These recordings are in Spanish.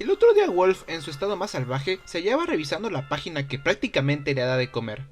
El otro día Wolf, en su estado más salvaje, se hallaba revisando la página que prácticamente le da de comer.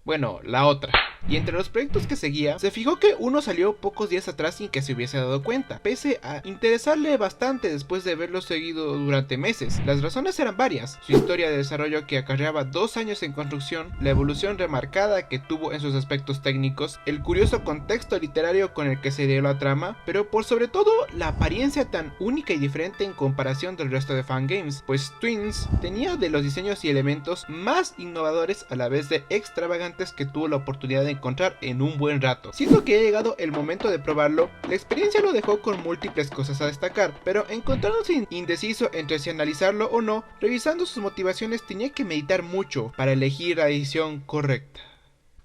Bueno, la otra. Y entre los proyectos que seguía, se fijó que uno salió pocos días atrás sin que se hubiese dado cuenta, pese a interesarle bastante después de haberlo seguido durante meses. Las razones eran varias: su historia de desarrollo que acarreaba 2 años en construcción, la evolución remarcada que tuvo en sus aspectos técnicos, el curioso contexto literario con el que se dio la trama, pero por sobre todo la apariencia tan única y diferente en comparación del resto de fangames, pues Twins tenía de los diseños y elementos más innovadores a la vez de extravagantes que tuvo la oportunidad de encontrar en un buen rato. Siendo que ha llegado el momento de probarlo, la experiencia lo dejó con múltiples cosas a destacar, pero encontrándose indeciso entre si analizarlo o no, revisando sus motivaciones tenía que meditar mucho para elegir la decisión correcta.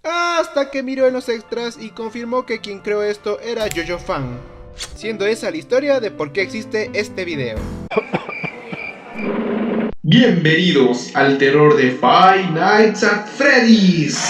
Hasta que miró en los extras y confirmó que quien creó esto era Jojo Fan, siendo esa la historia de por qué existe este video. Bienvenidos al terror de Five Nights at Freddy's.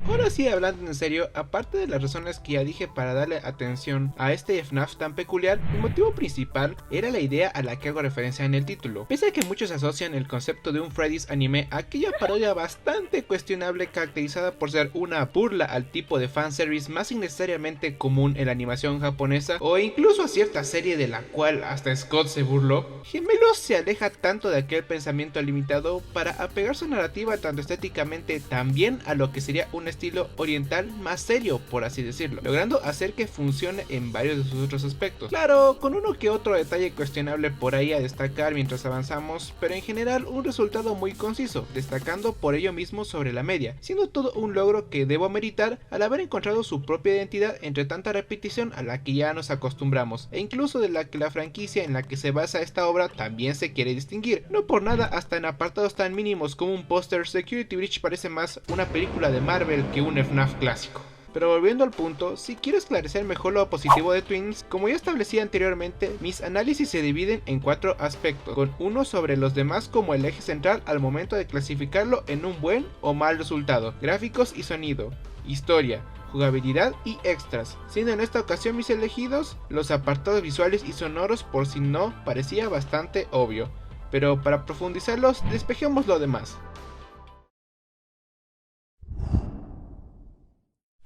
Ahora sí, hablando en serio, aparte de las razones que ya dije para darle atención a este FNAF tan peculiar, el motivo principal era la idea a la que hago referencia en el título. Pese a que muchos asocian el concepto de un Freddy's anime a aquella parodia bastante cuestionable caracterizada por ser una burla al tipo de fanservice más innecesariamente común en la animación japonesa, o incluso a cierta serie de la cual hasta Scott se burló, Gemelos se aleja tanto de aquel pensamiento limitado para apegar su narrativa tanto estéticamente también a lo que sería un estilo oriental más serio, por así decirlo, logrando hacer que funcione en varios de sus otros aspectos. Claro, con uno que otro detalle cuestionable por ahí a destacar mientras avanzamos, pero en general un resultado muy conciso, destacando por ello mismo sobre la media, siendo todo un logro que debo meritar al haber encontrado su propia identidad entre tanta repetición a la que ya nos acostumbramos, e incluso de la que la franquicia en la que se basa esta obra también se quiere distinguir. No por nada, hasta en apartados tan mínimos como un póster, Security Breach parece más una película de Marvel que un FNAF clásico. Pero volviendo al punto, si quiero esclarecer mejor lo positivo de Twins, como ya establecí anteriormente, mis análisis se dividen en 4 aspectos, con uno sobre los demás como el eje central al momento de clasificarlo en un buen o mal resultado: gráficos y sonido, historia, jugabilidad y extras, siendo en esta ocasión mis elegidos los apartados visuales y sonoros, por si no parecía bastante obvio. Pero para profundizarlos, despejemos lo demás.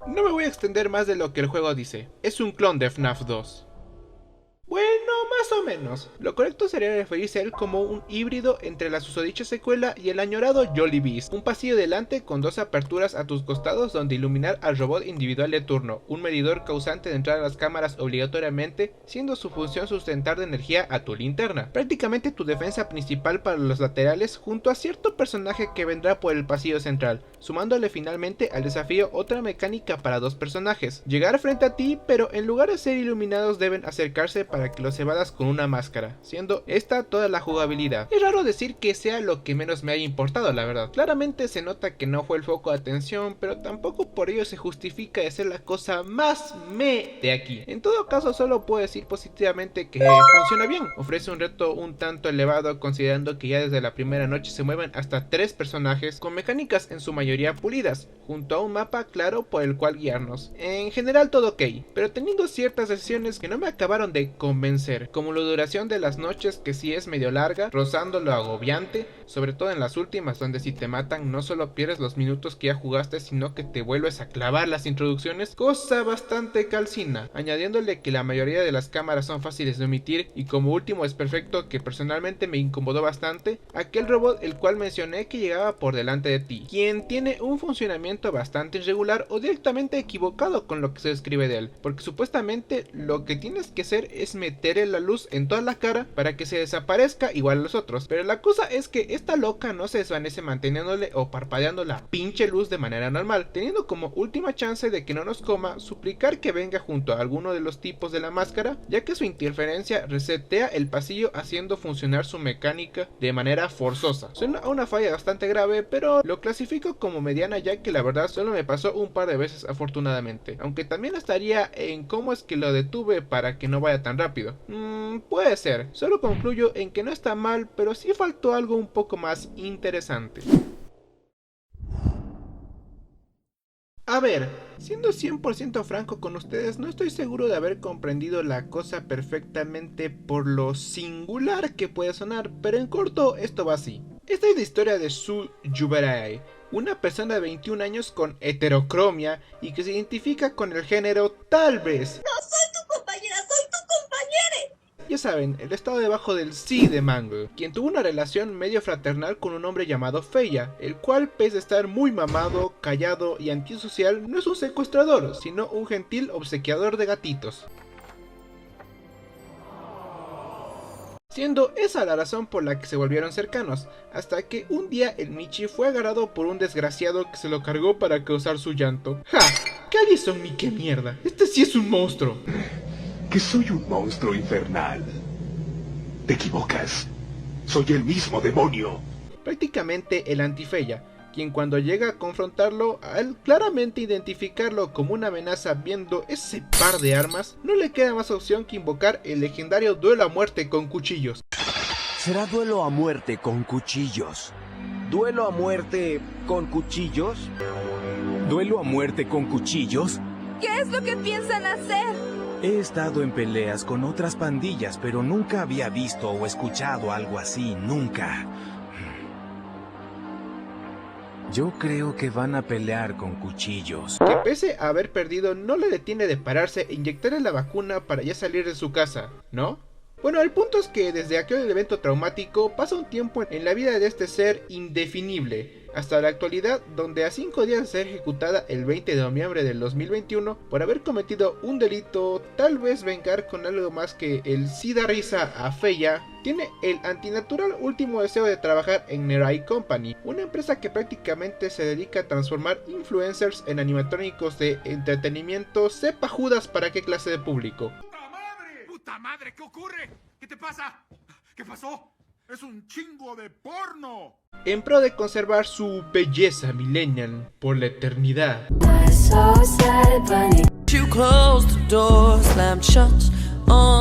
No me voy a extender más de lo que el juego dice, es un clon de FNAF 2. Bueno, más o menos. Lo correcto sería referirse a él como un híbrido entre la susodicha secuela y el añorado Jolly Beast. Un pasillo delante con 2 aperturas a tus costados donde iluminar al robot individual de turno, un medidor causante de entrar a las cámaras obligatoriamente, siendo su función sustentar de energía a tu linterna. Prácticamente tu defensa principal para los laterales, junto a cierto personaje que vendrá por el pasillo central, sumándole finalmente al desafío otra mecánica para 2 personajes: llegar frente a ti, pero en lugar de ser iluminados deben acercarse para que los evadas con una máscara, siendo esta toda la jugabilidad. Es raro decir que sea lo que menos me haya importado, la verdad. Claramente se nota que no fue el foco de atención, pero tampoco por ello se justifica de ser la cosa más de aquí. En todo caso, solo puedo decir positivamente que funciona bien. Ofrece un reto un tanto elevado, considerando que ya desde la primera noche se mueven hasta 3 personajes, con mecánicas en su mayoría pulidas, junto a un mapa claro por el cual guiarnos. En general todo ok, pero teniendo ciertas decisiones que no me acabaron de convencer, como la duración de las noches, que sí es medio larga, rozando lo agobiante, sobre todo en las últimas, donde si te matan no solo pierdes los minutos que ya jugaste, sino que te vuelves a clavar las introducciones, cosa bastante calcina, añadiéndole que la mayoría de las cámaras son fáciles de omitir, y como último es perfecto, que personalmente me incomodó bastante, aquel robot el cual mencioné que llegaba por delante de ti, quien tiene un funcionamiento bastante irregular o directamente equivocado con lo que se describe de él, porque supuestamente lo que tienes que hacer es meter la luz luz en toda la cara para que se desaparezca igual a los otros. Pero la cosa es que esta loca no se desvanece manteniéndole o parpadeando la pinche luz de manera normal, teniendo como última chance de que no nos coma, suplicar que venga junto a alguno de los tipos de la máscara, ya que su interferencia resetea el pasillo haciendo funcionar su mecánica de manera forzosa. Suena a una falla bastante grave, pero lo clasifico como mediana, ya que la verdad solo me pasó un par de veces afortunadamente, aunque también estaría en cómo es que lo detuve para que no vaya tan rápido. Puede ser, solo concluyo en que no está mal, pero sí faltó algo un poco más interesante. A ver, siendo 100% franco con ustedes, no estoy seguro de haber comprendido la cosa perfectamente por lo singular que puede sonar, pero en corto esto va así. Esta es la historia de Su Yubarai, una persona de 21 años con heterocromia y que se identifica con el género tal vez. No soy tu compañera, soy tu compañera. Ya saben, el estado debajo del sí de Mangle, quien tuvo una relación medio fraternal con un hombre llamado Feiya, el cual, pese a estar muy mamado, callado y antisocial, no es un secuestrador, sino un gentil obsequiador de gatitos. Siendo esa la razón por la que se volvieron cercanos, hasta que un día el Michi fue agarrado por un desgraciado que se lo cargó para causar su llanto. ¡Ja! ¿Qué Allison ni qué mierda? Este sí es un monstruo. Que soy un monstruo infernal. Te equivocas. Soy el mismo demonio. Prácticamente el anti-Feiya, quien cuando llega a confrontarlo, al claramente identificarlo como una amenaza viendo ese par de armas, no le queda más opción que invocar el legendario duelo a muerte con cuchillos. Será duelo a muerte con cuchillos. ¿Duelo a muerte con cuchillos? ¿Duelo a muerte con cuchillos? ¿Qué es lo que piensan hacer? He estado en peleas con otras pandillas, pero nunca había visto o escuchado algo así, nunca. Yo creo que van a pelear con cuchillos. Que pese a haber perdido, no le detiene de pararse e inyectarle la vacuna para ya salir de su casa, ¿no? Bueno, el punto es que desde aquel evento traumático pasa un tiempo en la vida de este ser indefinible, hasta la actualidad, donde a 5 días de ser ejecutada el 20 de noviembre del 2021 por haber cometido un delito, tal vez vengar con algo más que el sí da risa a Feiya, tiene el antinatural último deseo de trabajar en Nerai Company, una empresa que prácticamente se dedica a transformar influencers en animatrónicos de entretenimiento, sepa Judas para qué clase de público. ¡Puta madre! ¿Qué ocurre? ¿Qué te pasa? ¿Qué pasó? ¡Es un chingo de porno! En pro de conservar su belleza millennial por la eternidad.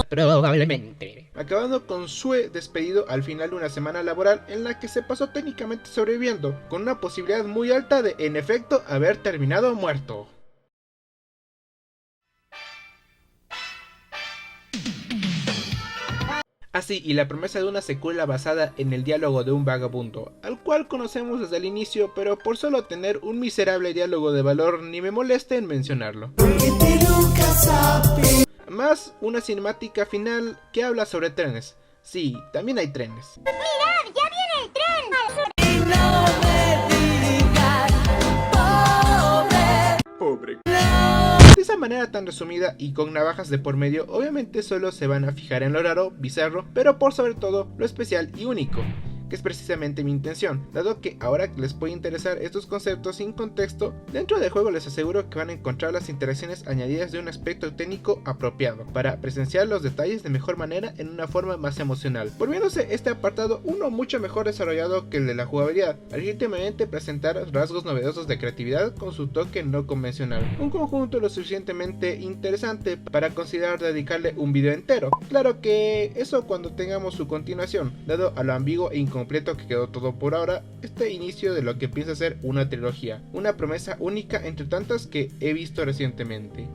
Probablemente. Acabando con Sue despedido al final de una semana laboral en la que se pasó técnicamente sobreviviendo, con una posibilidad muy alta de, en efecto, haber terminado muerto. Así, y la promesa de una secuela basada en el diálogo de un vagabundo, al cual conocemos desde el inicio, pero por solo tener un miserable diálogo de valor ni me molesta en mencionarlo. Más una cinemática final que habla sobre trenes. Sí, también hay trenes. ¡Mirad! ¡Ya viene el tren! Pobre. De esa manera tan resumida y con navajas de por medio, obviamente solo se van a fijar en lo raro, bizarro, pero por sobre todo lo especial y único, que es precisamente mi intención, dado que ahora que les puede interesar estos conceptos sin contexto, dentro del juego les aseguro que van a encontrar las interacciones añadidas de un aspecto técnico apropiado, para presenciar los detalles de mejor manera en una forma más emocional, volviéndose este apartado uno mucho mejor desarrollado que el de la jugabilidad, al legítimamente presentar rasgos novedosos de creatividad con su toque no convencional, un conjunto lo suficientemente interesante para considerar dedicarle un video entero, claro que eso cuando tengamos su continuación, dado a lo ambiguo e incompleto que quedó todo por ahora, este inicio de lo que piensa ser una trilogía, una promesa única entre tantas que he visto recientemente.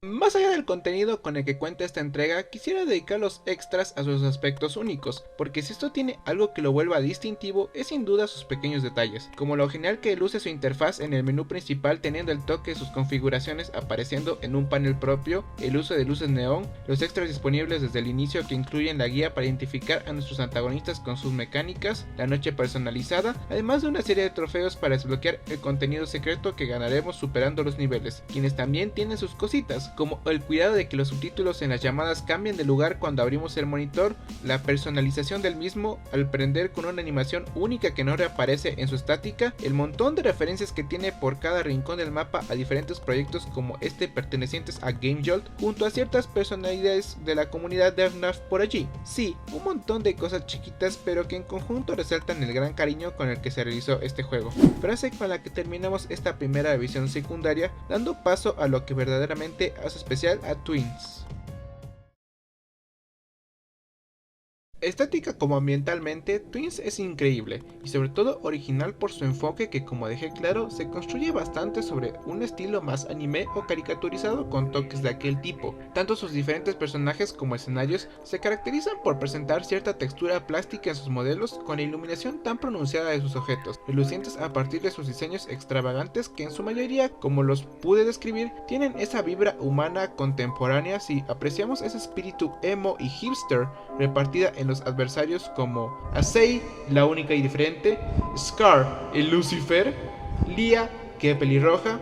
Más allá del contenido con el que cuenta esta entrega, quisiera dedicar los extras a sus aspectos únicos, porque si esto tiene algo que lo vuelva distintivo, es sin duda sus pequeños detalles, como lo genial que luce su interfaz en el menú principal teniendo el toque de sus configuraciones apareciendo en un panel propio, el uso de luces neón, los extras disponibles desde el inicio que incluyen la guía para identificar a nuestros antagonistas con sus mecánicas, la noche personalizada, además de una serie de trofeos para desbloquear el contenido secreto que ganaremos superando los niveles, quienes también tienen sus cositas, como como el cuidado de que los subtítulos en las llamadas cambien de lugar cuando abrimos el monitor, la personalización del mismo al prender con una animación única que no reaparece en su estática, el montón de referencias que tiene por cada rincón del mapa a diferentes proyectos como este pertenecientes a GameJolt, junto a ciertas personalidades de la comunidad de FNAF por allí. Sí, un montón de cosas chiquitas pero que en conjunto resaltan el gran cariño con el que se realizó este juego. Frase con la que terminamos esta primera visión secundaria, dando paso a lo que verdaderamente hace especial a Twins. Estética como ambientalmente, Twins es increíble y sobre todo original por su enfoque que, como dejé claro, se construye bastante sobre un estilo más anime o caricaturizado con toques de aquel tipo. Tanto sus diferentes personajes como escenarios se caracterizan por presentar cierta textura plástica en sus modelos con la iluminación tan pronunciada de sus objetos, relucientes a partir de sus diseños extravagantes que en su mayoría, como los pude describir, tienen esa vibra humana contemporánea si apreciamos ese espíritu emo y hipster repartida en los adversarios como Asei, la única y diferente, Scar, el Lucifer, Lia, que es pelirroja,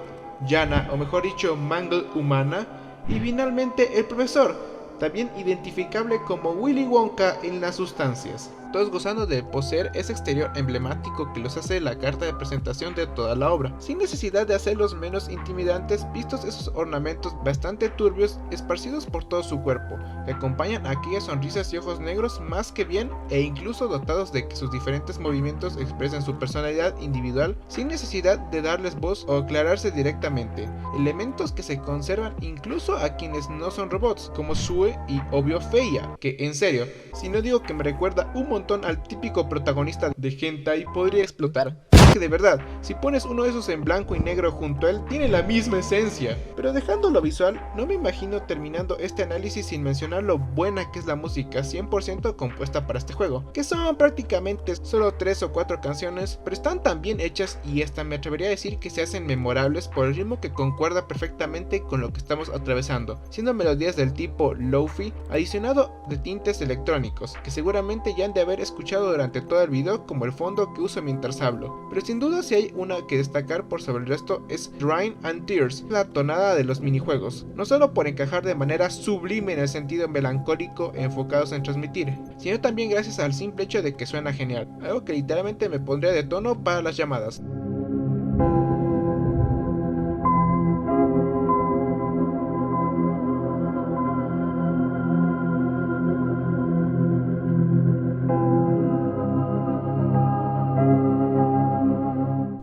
Yana, o mejor dicho Mangle humana, y finalmente el profesor, también identificable como Willy Wonka en las sustancias, todos gozando de poseer ese exterior emblemático que los hace la carta de presentación de toda la obra, sin necesidad de hacerlos menos intimidantes vistos esos ornamentos bastante turbios esparcidos por todo su cuerpo, que acompañan a aquellas sonrisas y ojos negros más que bien e incluso dotados de que sus diferentes movimientos expresen su personalidad individual sin necesidad de darles voz o aclararse directamente, elementos que se conservan incluso a quienes no son robots, como Sue y obvio Feia, que en serio, si no digo que me recuerda un montón al típico protagonista de hentai, podría explotar. Que de verdad, si pones uno de esos en blanco y negro junto a él, tiene la misma esencia. Pero dejando lo visual, no me imagino terminando este análisis sin mencionar lo buena que es la música 100% compuesta para este juego, que son prácticamente solo 3 o 4 canciones, pero están tan bien hechas y hasta me atrevería a decir que se hacen memorables por el ritmo que concuerda perfectamente con lo que estamos atravesando, siendo melodías del tipo lo-fi, adicionado de tintes electrónicos, que seguramente ya han de haber escuchado durante todo el video como el fondo que uso mientras hablo. Pero sin duda si hay una que destacar por sobre el resto es Rain and Tears, la tonada de los minijuegos, no solo por encajar de manera sublime en el sentido melancólico enfocados en transmitir, sino también gracias al simple hecho de que suena genial, algo que literalmente me pondría de tono para las llamadas.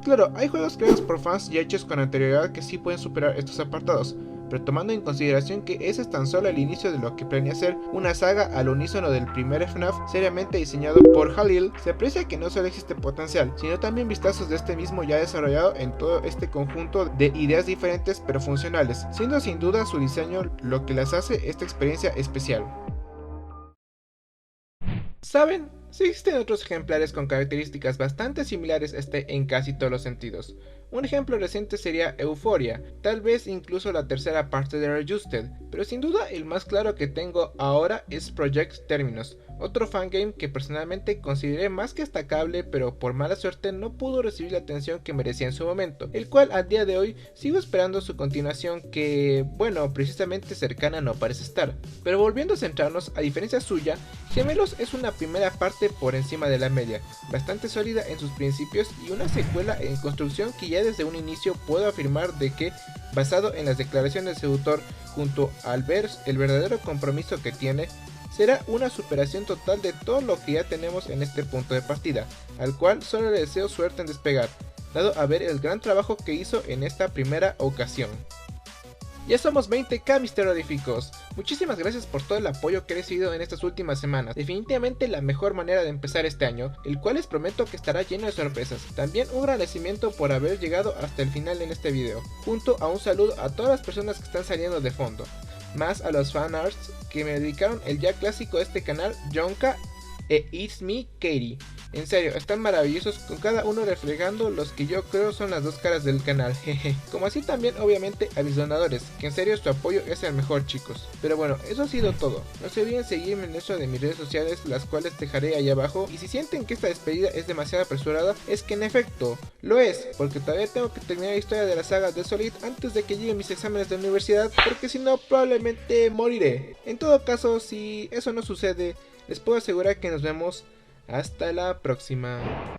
Claro, hay juegos creados por fans y hechos con anterioridad que sí pueden superar estos apartados, pero tomando en consideración que ese es tan solo el inicio de lo que planea ser una saga al unísono del primer FNAF seriamente diseñado por Halil, se aprecia que no solo existe potencial, sino también vistazos de este mismo ya desarrollado en todo este conjunto de ideas diferentes pero funcionales, siendo sin duda su diseño lo que les hace esta experiencia especial. ¿Saben? Sí existen otros ejemplares con características bastante similares a este en casi todos los sentidos. Un ejemplo reciente sería Euphoria, tal vez incluso la tercera parte de Readjusted, pero sin duda el más claro que tengo ahora es Project Terminus, otro fangame que personalmente consideré más que destacable, pero por mala suerte no pudo recibir la atención que merecía en su momento, el cual al día de hoy sigo esperando su continuación que, bueno, precisamente cercana no parece estar. Pero volviendo a centrarnos, a diferencia suya, Gemelos es una primera parte por encima de la media, bastante sólida en sus principios y una secuela en construcción que ya desde un inicio puedo afirmar de que, basado en las declaraciones de su autor junto al ver el verdadero compromiso que tiene, será una superación total de todo lo que ya tenemos en este punto de partida, al cual solo le deseo suerte en despegar, dado a ver el gran trabajo que hizo en esta primera ocasión. Ya somos 20k mis terroríficos, muchísimas gracias por todo el apoyo que he recibido en estas últimas semanas, definitivamente la mejor manera de empezar este año, el cual les prometo que estará lleno de sorpresas. También un agradecimiento por haber llegado hasta el final en este video, junto a un saludo a todas las personas que están saliendo de fondo, más a los fanarts que me dedicaron el ya clásico de este canal, Jonka e It's Me Katie, En serio, están maravillosos, con cada uno reflejando los que yo creo son las dos caras del canal, jeje. Como así también obviamente a mis donadores, que en serio su apoyo es el mejor, chicos. Pero bueno, eso ha sido todo. No se olviden seguirme en eso de mis redes sociales, las cuales dejaré ahí abajo. Y si sienten que esta despedida es demasiado apresurada, es que en efecto lo es, porque todavía tengo que terminar la historia de la saga de Solid antes de que lleguen mis exámenes de universidad, porque si no probablemente moriré. En todo caso, si eso no sucede, les puedo asegurar que nos vemos hasta la próxima.